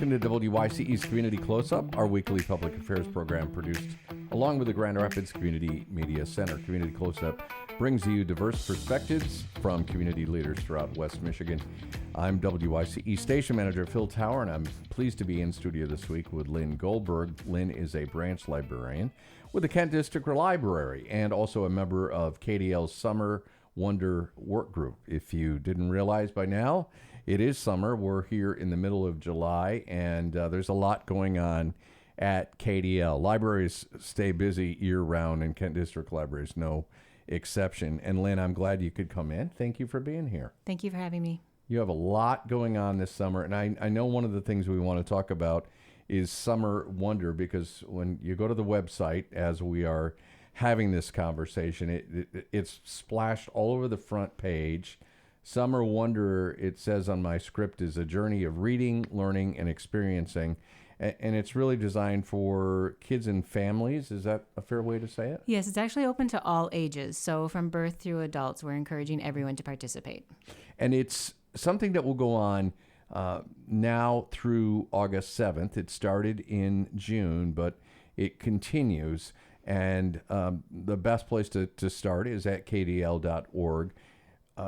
Welcome to WYCE's Community Close-Up, our weekly public affairs program produced along with the Grand Rapids Community Media Center. Community Close-Up brings you diverse perspectives from community leaders throughout West Michigan. I'm WYCE Station Manager Phil Tower, and I'm pleased to be in studio this week with Lynn Goldberg. Lynn is a branch librarian with the Kent District Library and also a member of KDL's Summer Wonder Work Group. If you didn't realize by now, it is summer. We're here in the middle of July, and there's a lot going on at KDL. Libraries stay busy year-round, and Kent District Library is no exception. And Lynn, I'm glad you could come in. Thank you for being here. Thank you for having me. You have a lot going on this summer, and I know one of the things we want to talk about is Summer Wonder, because when you go to the website, as we are having this conversation, it's splashed all over the front page. Summer Wonder, it says on my script, is a journey of reading, learning, and experiencing. And it's really designed for kids and families. Is that a fair way to say it? Yes, it's actually open to all ages. So from birth through adults, we're encouraging everyone to participate. And it's something that will go on now through August 7th. It started in June, but it continues. And the best place to start is at kdl.org.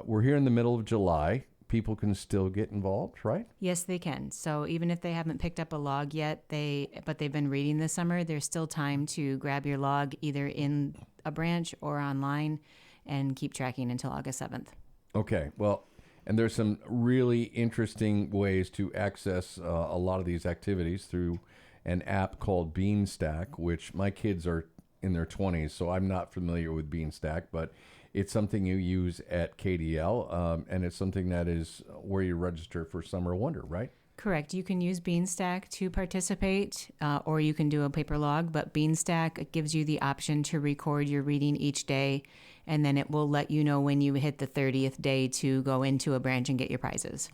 We're here in the middle of July. People can still get involved, right? Yes, they can. So even if they haven't picked up a log yet, but they've been reading this summer, there's still time to grab your log either in a branch or online and keep tracking until August 7th. Okay, well, and there's some really interesting ways to access a lot of these activities through an app called Beanstack, which my kids are in their 20s, so I'm not familiar with Beanstack, but it's something you use at KDL, and it's something that is where you register for Summer Wonder, right? Correct. You can use Beanstack to participate, or you can do a paper log, but Beanstack gives you the option to record your reading each day, and then it will let you know when you hit the 30th day to go into a branch and get your prizes.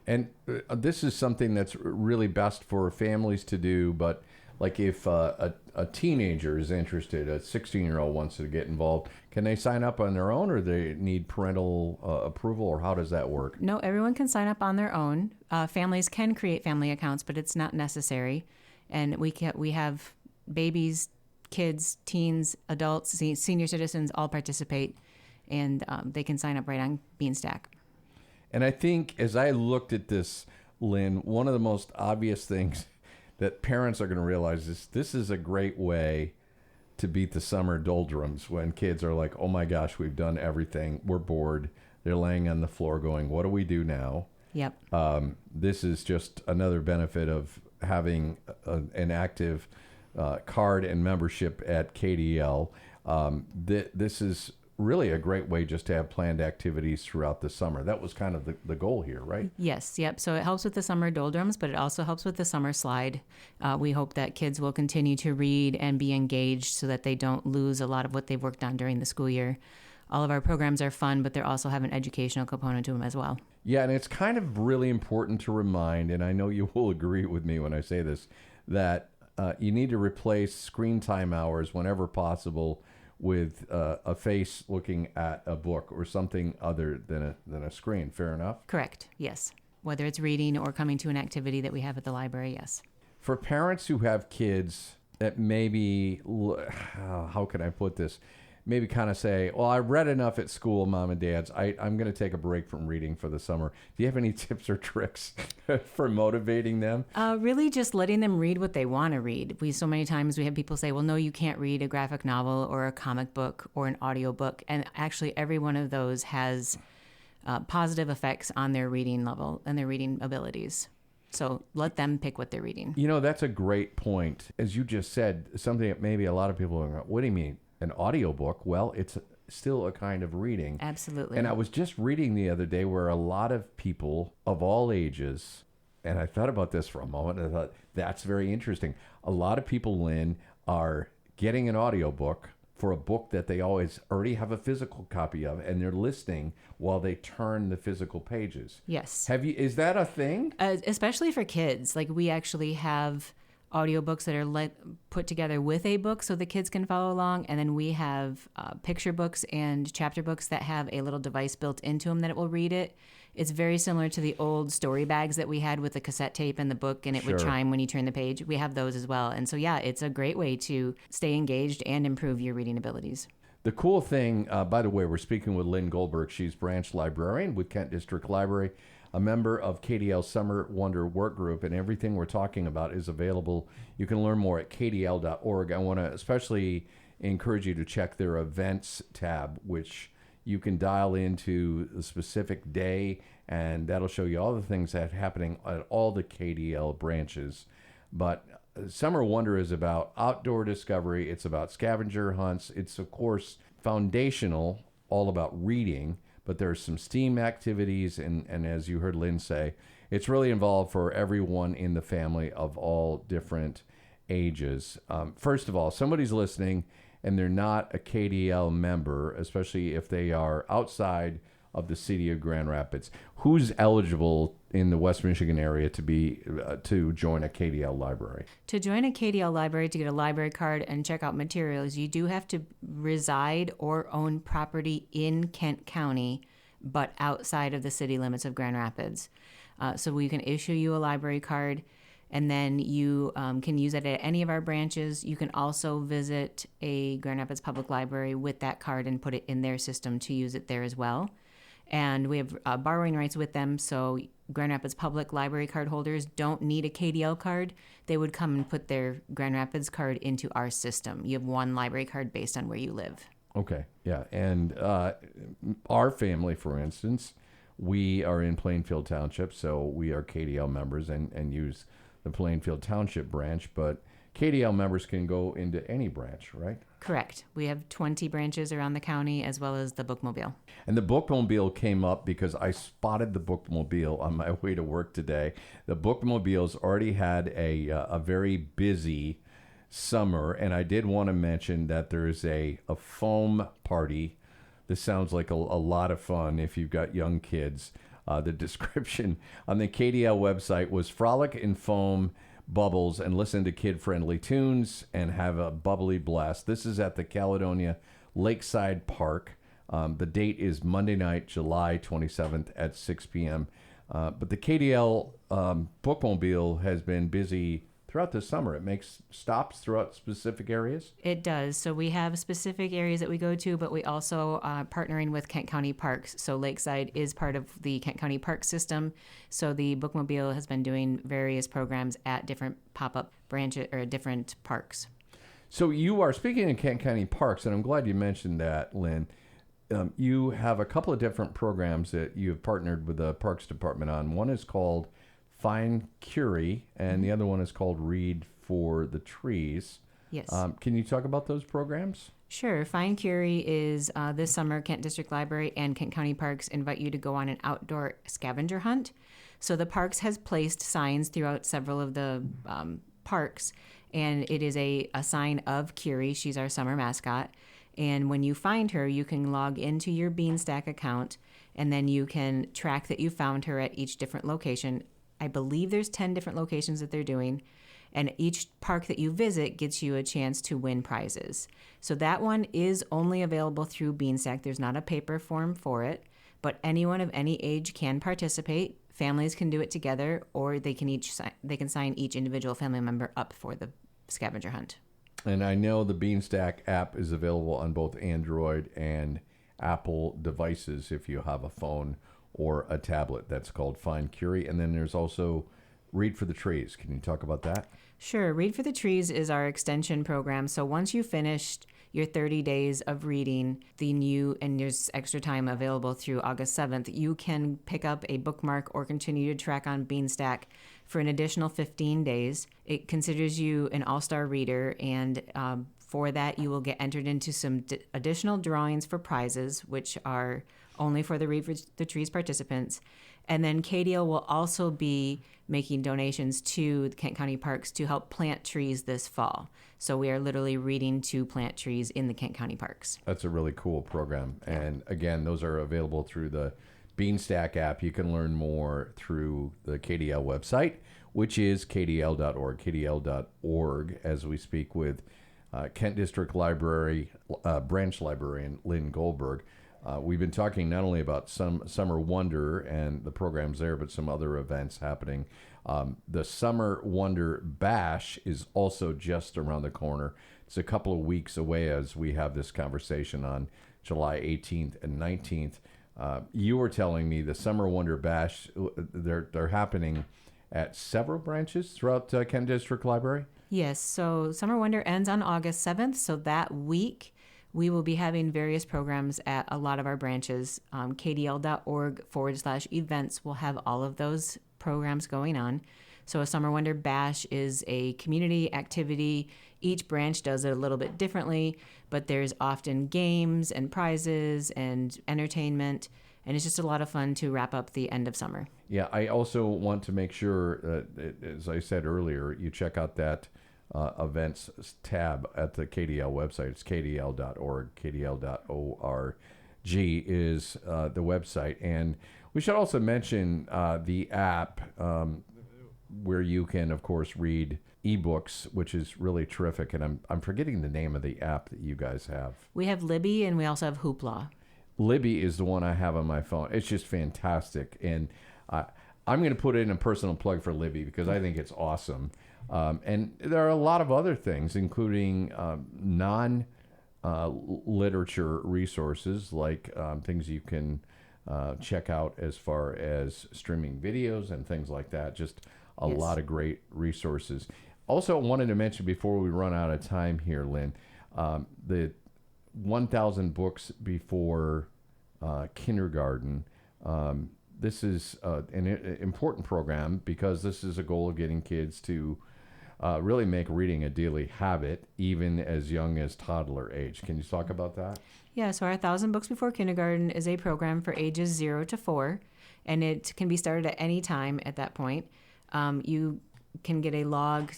And this is something that's really best for families to do, but like if a teenager is interested, a 16-year-old wants to get involved, can they sign up on their own, or they need parental approval, or how does that work? No, everyone can sign up on their own. Families can create family accounts, but it's not necessary. And we have babies, kids, teens, adults, senior citizens all participate, and they can sign up right on Beanstack. And I think as I looked at this, Lynn, one of the most obvious things that parents are going to realize is this is a great way to beat the summer doldrums when kids are like, oh my gosh, we've done everything. We're bored. They're laying on the floor going, what do we do now? Yep. This is just another benefit of having an active card and membership at KDL. This is really a great way just to have planned activities throughout the summer. That was kind of the goal here, right? Yes, yep. So it helps with the summer doldrums, but it also helps with the summer slide. We hope that kids will continue to read and be engaged so that they don't lose a lot of what they've worked on during the school year. All of our programs are fun, but they also have an educational component to them as well. Yeah, and it's kind of really important to remind, and I know you will agree with me when I say this, that you need to replace screen time hours whenever possible with a face looking at a book or something other than a screen. Fair enough? Correct, yes. Whether it's reading or coming to an activity that we have at the library, yes. For parents who have kids that maybe, how can I put this, maybe kind of say, well, I read enough at school, mom and dads. I'm going to take a break from reading for the summer. Do you have any tips or tricks for motivating them? Really just letting them read what they want to read. So many times we have people say, well, no, you can't read a graphic novel or a comic book or an audio book. And actually every one of those has positive effects on their reading level and their reading abilities. So let them pick what they're reading. You know, that's a great point. As you just said, something that maybe a lot of people are going, what do you mean? An audiobook? Well, it's still a kind of reading. Absolutely. And I was just reading the other day where a lot of people of all ages, and I thought about this for a moment, and I thought, that's very interesting. A lot of people, Lynn, are getting an audiobook for a book that they already have a physical copy of, and they're listening while they turn the physical pages. Yes. Is that a thing? Especially for kids. Like we actually have audiobooks that are put together with a book so the kids can follow along. And then we have picture books and chapter books that have a little device built into them that it will read it. It's very similar to the old story bags that we had with the cassette tape and the book, and it would Sure. chime when you turn the page. We have those as well. And so, yeah, it's a great way to stay engaged and improve your reading abilities. The cool thing, by the way, we're speaking with Lynn Goldberg. She's branch librarian with Kent District Library, a member of KDL Summer Wonder Work Group, and everything we're talking about is available. You can learn more at kdl.org. I want to especially encourage you to check their events tab, which you can dial into the specific day, and that'll show you all the things that are happening at all the KDL branches. But Summer Wonder is about outdoor discovery. It's about scavenger hunts. It's, of course, foundational, all about reading, but there's some STEAM activities, and as you heard Lynn say, it's really involved for everyone in the family of all different ages. First of all, somebody's listening and they're not a KDL member, especially if they are outside of the city of Grand Rapids. Who's eligible in the West Michigan area to join a KDL library? To join a KDL library, to get a library card and check out materials, you do have to reside or own property in Kent County, but outside of the city limits of Grand Rapids. So we can issue you a library card, and then you can use it at any of our branches. You can also visit a Grand Rapids Public Library with that card and put it in their system to use it there as well. And we have borrowing rights with them, so Grand Rapids Public Library card holders don't need a KDL card. They would come and put their Grand Rapids card into our system. You have one library card based on where you live. Okay, yeah. And our family, for instance, we are in Plainfield Township, so we are KDL members and use the Plainfield Township branch, but KDL members can go into any branch, right? Correct. We have 20 branches around the county, as well as the Bookmobile. And the Bookmobile came up because I spotted the Bookmobile on my way to work today. The Bookmobile's already had a very busy summer, and I did want to mention that there's a foam party. This sounds like a lot of fun if you've got young kids. The description on the KDL website was frolic in foam bubbles and listen to kid-friendly tunes and have a bubbly blast. This is at the Caledonia Lakeside Park. The date is Monday night, July 27th at 6 p.m. But the KDL Bookmobile has been busy throughout the summer. It makes stops throughout specific areas? It does. So we have specific areas that we go to, but we also are partnering with Kent County Parks. So Lakeside is part of the Kent County Park system. So the Bookmobile has been doing various programs at different pop-up branches or different parks. So you are speaking in Kent County Parks, and I'm glad you mentioned that, Lynn. You have a couple of different programs that you've partnered with the Parks Department on. One is called Find Curi, and the other one is called Read for the Trees. Yes. Can you talk about those programs? Sure. Find Curi is this summer, Kent District Library and Kent County Parks invite you to go on an outdoor scavenger hunt. So the parks has placed signs throughout several of the parks, and it is a sign of Curi. She's our summer mascot. And when you find her, you can log into your Beanstack account, and then you can track that you found her at each different location. I believe there's 10 different locations that they're doing, and each park that you visit gets you a chance to win prizes. So that one is only available through Beanstack. There's not a paper form for it, but anyone of any age can participate. Families can do it together, or they can sign each individual family member up for the scavenger hunt. And I know the Beanstack app is available on both Android and Apple devices if you have a phone or a tablet. That's called Find Curi. And then there's also Read for the Trees. Can you talk about that? Sure. Read for the Trees is our extension program. So once you've finished your 30 days of reading, and there's extra time available through August 7th, you can pick up a bookmark or continue to track on Beanstack for an additional 15 days. It considers you an all-star reader, and for that you will get entered into some additional drawings for prizes, which are only for the Read for the Trees participants. And then KDL will also be making donations to the Kent County Parks to help plant trees this fall. So we are literally reading to plant trees in the Kent County Parks. That's a really cool program. And again, those are available through the Beanstack app. You can learn more through the KDL website, which is kdl.org, kdl.org, as we speak with Kent District Library branch librarian Lynn Goldberg. We've been talking not only about some Summer Wonder and the programs there, but some other events happening. The Summer Wonder Bash is also just around the corner. It's a couple of weeks away as we have this conversation on July 18th and 19th. You were telling me the Summer Wonder Bash, they're happening at several branches throughout Kent District Library? Yes, so Summer Wonder ends on August 7th, so that week we will be having various programs at a lot of our branches. KDL.org/events will have all of those programs going on. So a Summer Wonder Bash is a community activity. Each branch does it a little bit differently, but there's often games and prizes and entertainment, and it's just a lot of fun to wrap up the end of summer. Yeah, I also want to make sure, as I said earlier, you check out that events tab at the KDL website. It's kdl.org. kdl.org is the website. And we should also mention the app where you can, of course, read ebooks, which is really terrific. And I'm forgetting the name of the app that you guys have. We have Libby, and we also have Hoopla. Libby is the one I have on my phone. It's just fantastic. And I'm going to put in a personal plug for Libby because I think it's awesome. And there are a lot of other things, including non-literature resources, like things you can check out as far as streaming videos and things like that. Just a lot of great resources. Also, wanted to mention before we run out of time here, Lynn, the 1,000 books before kindergarten. This is an important program because this is a goal of getting kids to really make reading a daily habit, even as young as toddler age. Can you talk about that? Yeah, so our 1,000 Books Before Kindergarten is a program for ages 0 to 4, and it can be started at any time at that point. You can get a log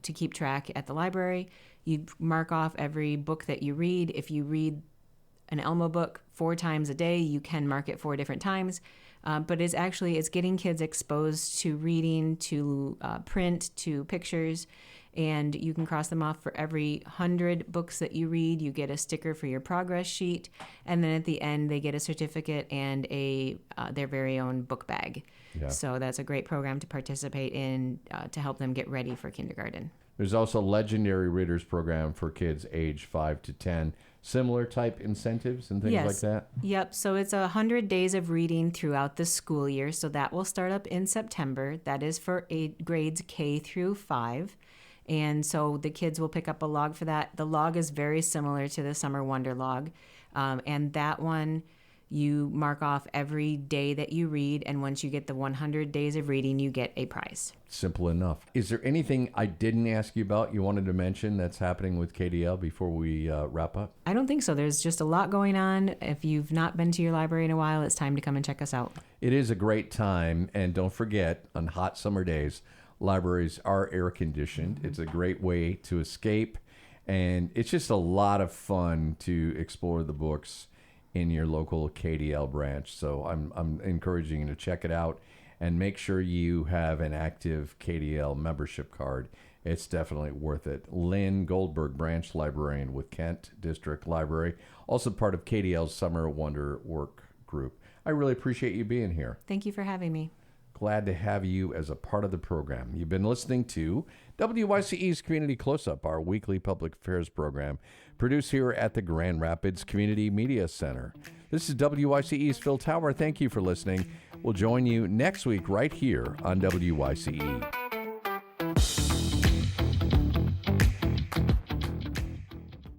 to keep track at the library. You mark off every book that you read. If you read an Elmo book 4 times a day, you can mark it 4 different times. But it's getting kids exposed to reading, to print, to pictures, and you can cross them off for every 100 books that you read. You get a sticker for your progress sheet, and then at the end they get a certificate and their very own book bag. Yeah. So that's a great program to participate in to help them get ready for kindergarten. There's also a Legendary Readers program for kids age 5 to 10. Similar type incentives and things like that? Yep. So it's 100 days of reading throughout the school year. So that will start up in September. That is for grades K through 5. And so the kids will pick up a log for that. The log is very similar to the Summer Wonder log. And that one, you mark off every day that you read. And once you get the 100 days of reading, you get a prize. Simple enough. Is there anything I didn't ask you about you wanted to mention that's happening with KDL before we wrap up? I don't think so. There's just a lot going on. If you've not been to your library in a while, it's time to come and check us out. It is a great time. And don't forget, on hot summer days, libraries are air conditioned. It's a great way to escape. And it's just a lot of fun to explore the books in your local KDL branch. So I'm encouraging you to check it out and make sure you have an active KDL membership card. It's definitely worth it. Lynn Goldberg, branch librarian with Kent District Library, also part of KDL's Summer Wonder Work Group. I really appreciate you being here. Thank you for having me. Glad to have you as a part of the program. You've been listening to WYCE's Community Close-Up, our weekly public affairs program, produced here at the Grand Rapids Community Media Center. This is WYCE's Phil Tower. Thank you for listening. We'll join you next week right here on WYCE.